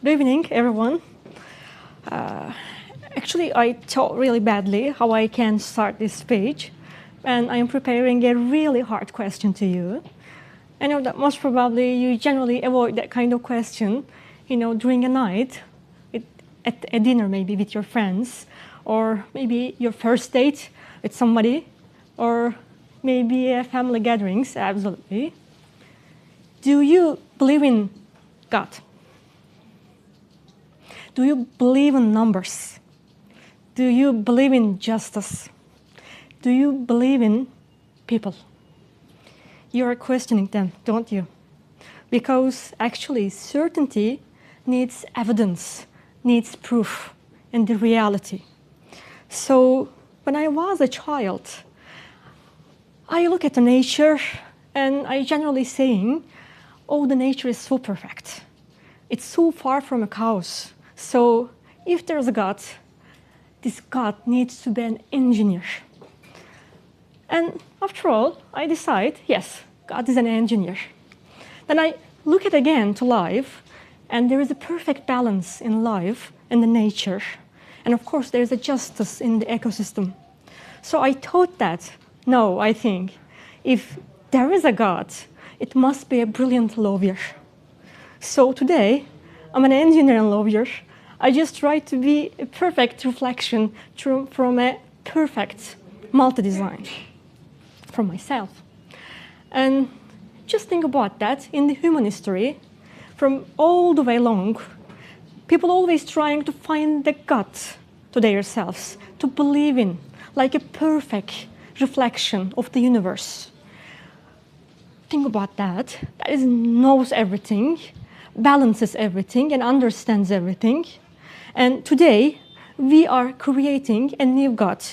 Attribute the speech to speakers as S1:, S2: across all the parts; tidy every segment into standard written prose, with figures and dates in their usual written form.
S1: Good evening, everyone. Actually, I thought really badly how I can start this speech, and I am preparing a really hard question to you. I know that most probably you generally avoid that kind of question, during a night, at a dinner maybe with your friends, or maybe your first date with somebody, or maybe family gatherings, absolutely. Do you believe in God? Do you believe in numbers? Do you believe in justice? Do you believe in people? You are questioning them, don't you? Because actually certainty needs evidence, needs proof, and the reality. So when I was a child, I look at the nature and I generally saying, oh, the nature is so perfect. It's so far from a chaos. So if there's a God, this God needs to be an engineer. And after all, I decide, yes, God is an engineer. Then I look at again to life, and there is a perfect balance in life and the nature. And of course, there's a justice in the ecosystem. So I thought that, no, I think, if there is a God, it must be a brilliant lawyer. So today, I'm an engineer and lawyer. I just try to be a perfect reflection from a perfect multi-design from myself. And just think about that in the human history, from all the way along, people always trying to find the God to themselves, to believe in, like a perfect reflection of the universe. Think about that. That is knows everything, balances everything, and understands everything. And today, we are creating a new God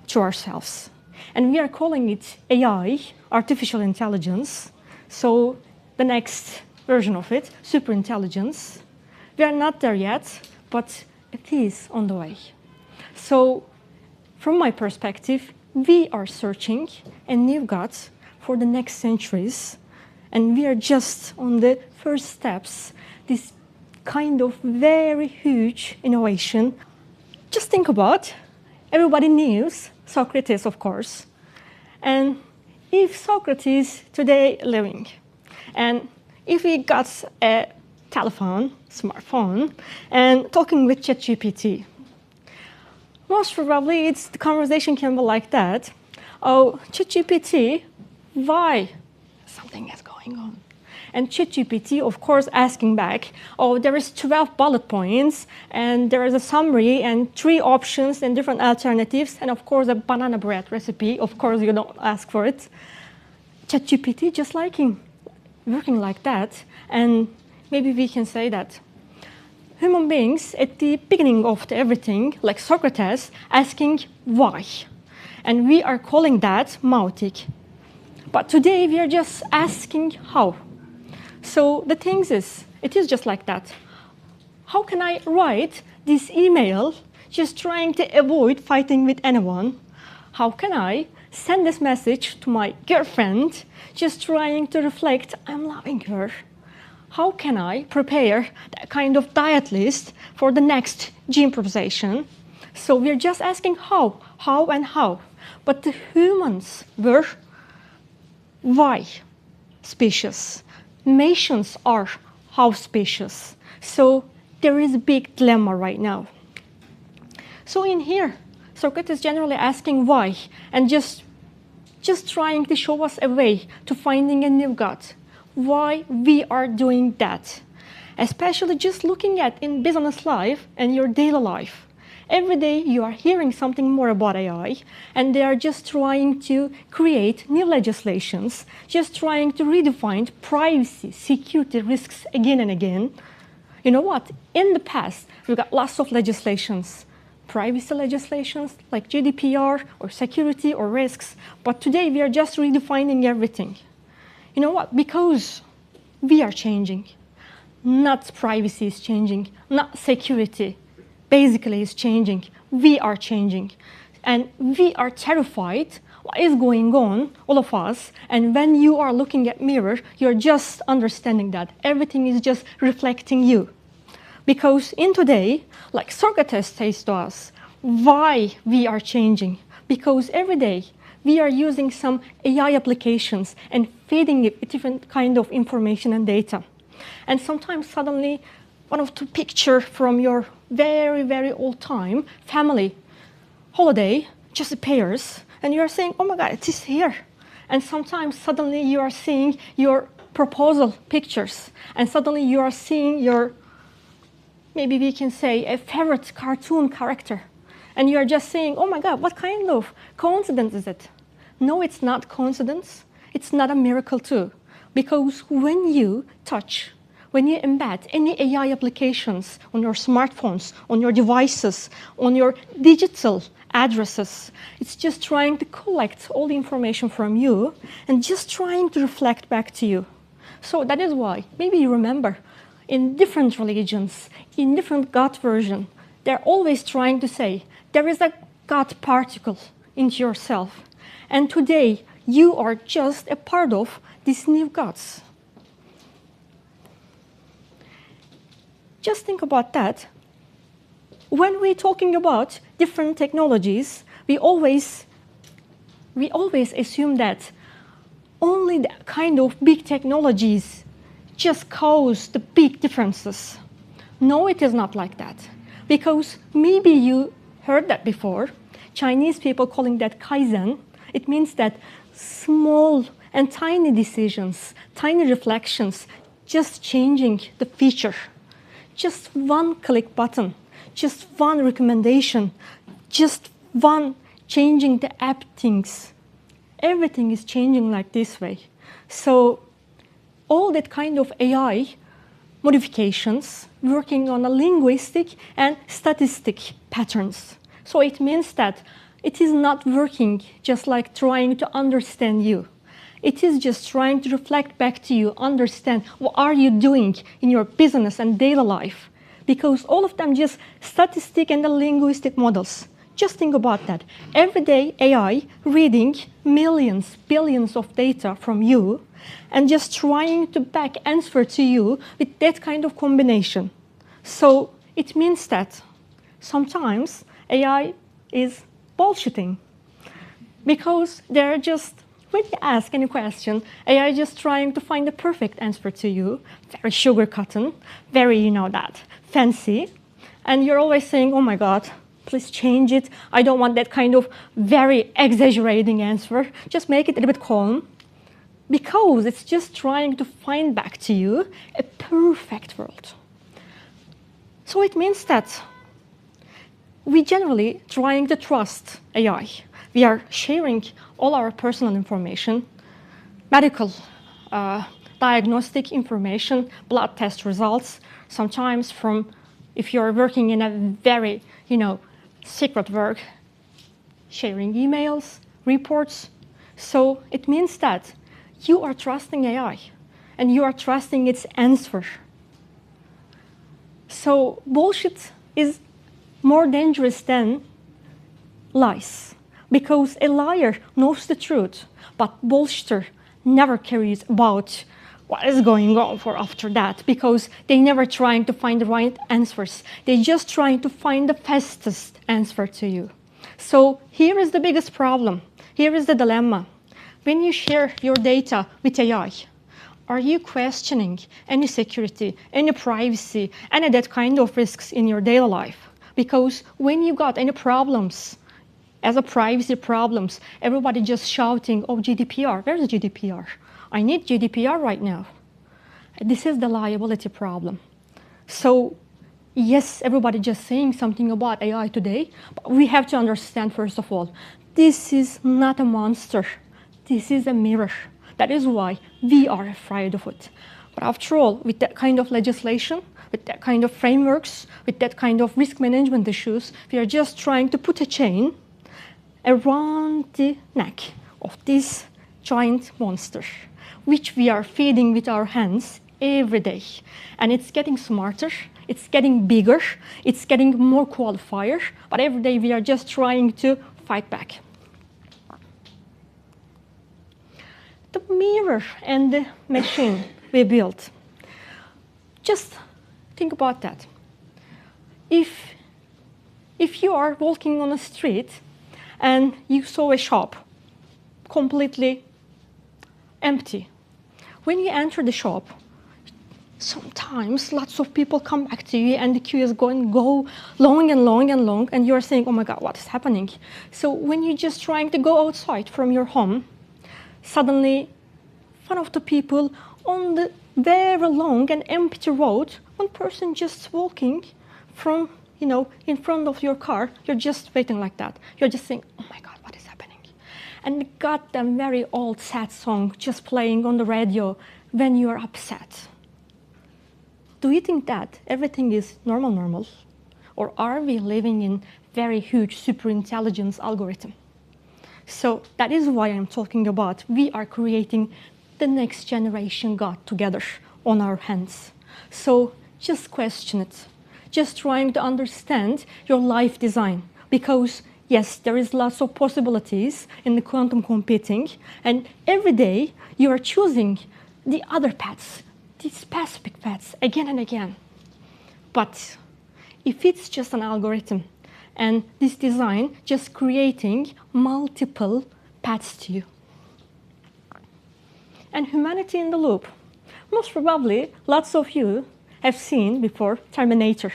S1: to ourselves. And we are calling it AI, artificial intelligence. So the next version of it, superintelligence. We are not there yet, but it is on the way. So from my perspective, we are searching a new God for the next centuries. And we are just on the first steps, this kind of very huge innovation. Just think about, everybody knows Socrates, of course. And if Socrates today living, and if he got a telephone, smartphone, and talking with ChatGPT, most probably the conversation can be like that. Oh, ChatGPT, why something is going on? And ChatGPT, of course, asking back, oh, there is 12 bullet points, and there is a summary, and 3 options, and different alternatives, and of course, a banana bread recipe. Of course, you don't ask for it. ChatGPT just working like that, and maybe we can say that human beings, at the beginning of everything, like Socrates, asking why. And we are calling that mautic. But today, we are just asking how. So the thing is, it is just like that. How can I write this email just trying to avoid fighting with anyone? How can I send this message to my girlfriend just trying to reflect I'm loving her? How can I prepare that kind of diet list for the next gym proposition? So we're just asking how and how. But the humans were why species. Nations are how species. So there is a big dilemma right now. So in here, Socrates is generally asking why, and just trying to show us a way to finding a new God. Why we are doing that. Especially just looking at in business life and your daily life. Every day you are hearing something more about AI, and they are just trying to create new legislations, just trying to redefine privacy, security risks again and again. You know what? In the past, we've got lots of legislations, privacy legislations like GDPR or security or risks, but today we are just redefining everything. You know what? Because we are changing. Not privacy is changing, not security. Basically is changing. We are changing. And we are terrified what is going on, all of us. And when you are looking at mirror, you're just understanding that everything is just reflecting you. Because in today, like Socrates says to us, why we are changing? Because every day we are using some AI applications and feeding it with different kind of information and data. And sometimes suddenly one of two picture from your very, very old time family holiday just appears and you are saying, oh my God, it is here. And sometimes suddenly you are seeing your proposal pictures and suddenly you are seeing your, maybe we can say, a favorite cartoon character. And you are just saying, oh my God, what kind of coincidence is it? No, it's not coincidence. It's not a miracle too. Because when you touch, when you embed any AI applications on your smartphones, on your devices, on your digital addresses, it's just trying to collect all the information from you and just trying to reflect back to you. So that is why, maybe you remember, in different religions, in different God version, they're always trying to say, there is a God particle into yourself. And today, you are just a part of these new gods. Just think about that. When we're talking about different technologies, we always assume that only the kind of big technologies just cause the big differences. No, it is not like that. Because maybe you heard that before, Chinese people calling that Kaizen. It means that small and tiny decisions, tiny reflections, just changing the feature. Just one click button, just one recommendation, just one changing the app things. Everything is changing like this way. So all that kind of AI modifications working on a linguistic and statistic patterns. So it means that it is not working just like trying to understand you. It is just trying to reflect back to you, understand what are you doing in your business and daily life. Because all of them just statistic and the linguistic models. Just think about that. Every day AI reading millions, billions of data from you and just trying to back answer to you with that kind of combination. So it means that sometimes AI is bullshitting because they're just, when you ask any question, AI is just trying to find the perfect answer to you, very sugar cotton, very, fancy, and you're always saying, oh my God, please change it. I don't want that kind of very exaggerating answer. Just make it a little bit calm, because it's just trying to find back to you a perfect world. So it means that we generally trying to trust AI. We are sharing all our personal information, medical, diagnostic information, blood test results, sometimes from, if you're working in a very, secret work, sharing emails, reports. So it means that you are trusting AI and you are trusting its answer. So bullshit is more dangerous than lies, because a liar knows the truth, but bullshitter never cares about what is going on for after that, because they never trying to find the right answers. They just trying to find the fastest answer to you. So here is the biggest problem. Here is the dilemma. When you share your data with AI, are you questioning any security, any privacy, any that kind of risks in your daily life? Because when you got any problems, as a privacy problems, everybody just shouting, oh, GDPR, where's the GDPR? I need GDPR right now. This is the liability problem. So yes, everybody just saying something about AI today, but we have to understand, first of all, this is not a monster. This is a mirror. That is why we are afraid of it. But after all, with that kind of legislation, with that kind of frameworks, with that kind of risk management issues, we are just trying to put a chain around the neck of this giant monster, which we are feeding with our hands every day. And it's getting smarter, it's getting bigger, it's getting more qualifier, but every day we are just trying to fight back. The mirror and the machine we built. Just think about that. if you are walking on a street and you saw a shop completely empty, when you enter the shop, sometimes lots of people come back to you and the queue is going to go long and long and long, and you're saying, oh my God, what is happening? So when you're just trying to go outside from your home, suddenly one of the people on the very long and empty road, one person just walking from, in front of your car, you're just waiting like that. You're just saying, oh my God, what is happening? And the goddamn very old sad song just playing on the radio when you're upset. Do you think that everything is normal? Or are we living in very huge super intelligence algorithm? So that is why I'm talking about we are creating the next generation God together on our hands. So just question it. Just trying to understand your life design. Because yes, there is lots of possibilities in the quantum computing, and every day you are choosing the other paths, these specific paths again and again. But if it's just an algorithm and this design just creating multiple paths to you. And humanity in the loop. Most probably, lots of you have seen before Terminator.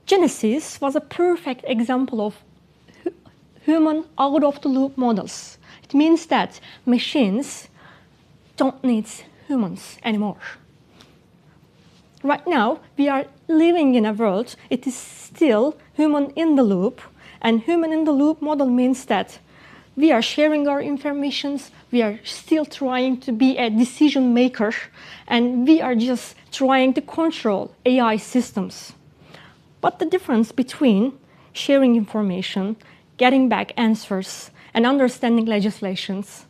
S1: Genesis was a perfect example of human out-of-the-loop models. It means that machines don't need humans anymore. Right now, we are living in a world, it is still human in the loop, and human in the loop model means that we are sharing our information, we are still trying to be a decision maker, and we are just trying to control AI systems. But the difference between sharing information, getting back answers, and understanding legislations,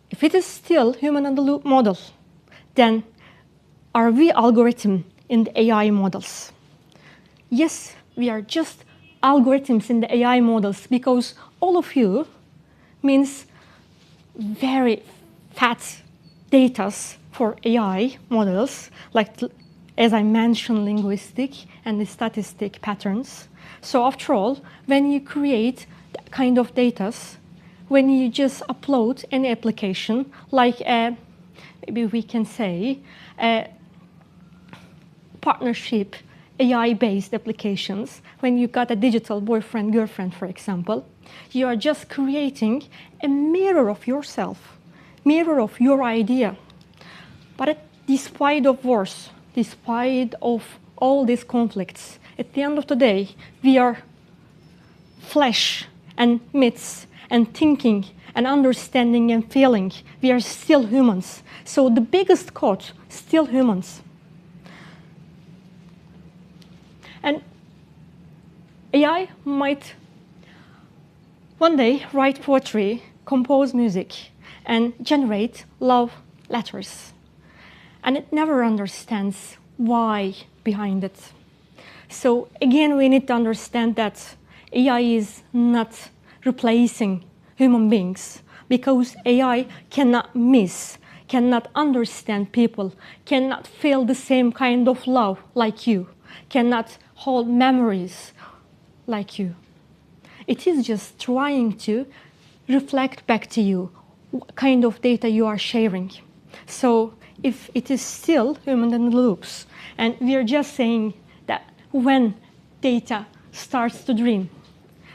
S1: if it is still human in the loop model, then are we algorithm in the AI models? Yes, we are just algorithms in the AI models because all of you means very fat data for AI models, like as I mentioned, linguistic and the statistic patterns. So after all, when you create that kind of data, when you just upload any application, like maybe we can say partnership AI-based applications, when you got a digital boyfriend, girlfriend, for example, you are just creating a mirror of yourself, mirror of your idea. But despite of wars, despite of all these conflicts, at the end of the day, we are flesh and myths and thinking and understanding and feeling. We are still humans. So the biggest quote, still humans. And AI might one day write poetry, compose music, and generate love letters. And it never understands why behind it. So again, we need to understand that AI is not replacing human beings because AI cannot miss, cannot understand people, cannot feel the same kind of love like you, cannot hold memories like you. It is just trying to reflect back to you what kind of data you are sharing. So if it is still human in the loops, and we are just saying that when data starts to dream,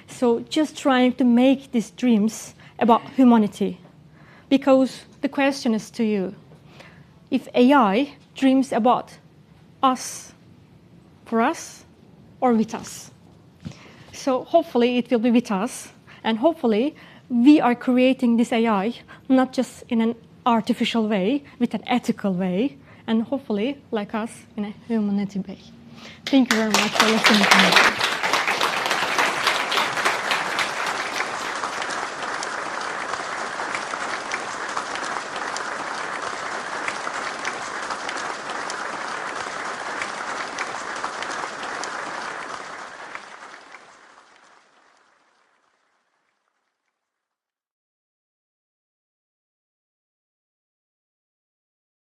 S1: so just trying to make these dreams about humanity. Because the question is to you, if AI dreams about us, for us, or with us. So hopefully it will be with us, and hopefully we are creating this AI not just in an artificial way, with an ethical way, and hopefully like us in a humanity way. Thank you very much for listening to me.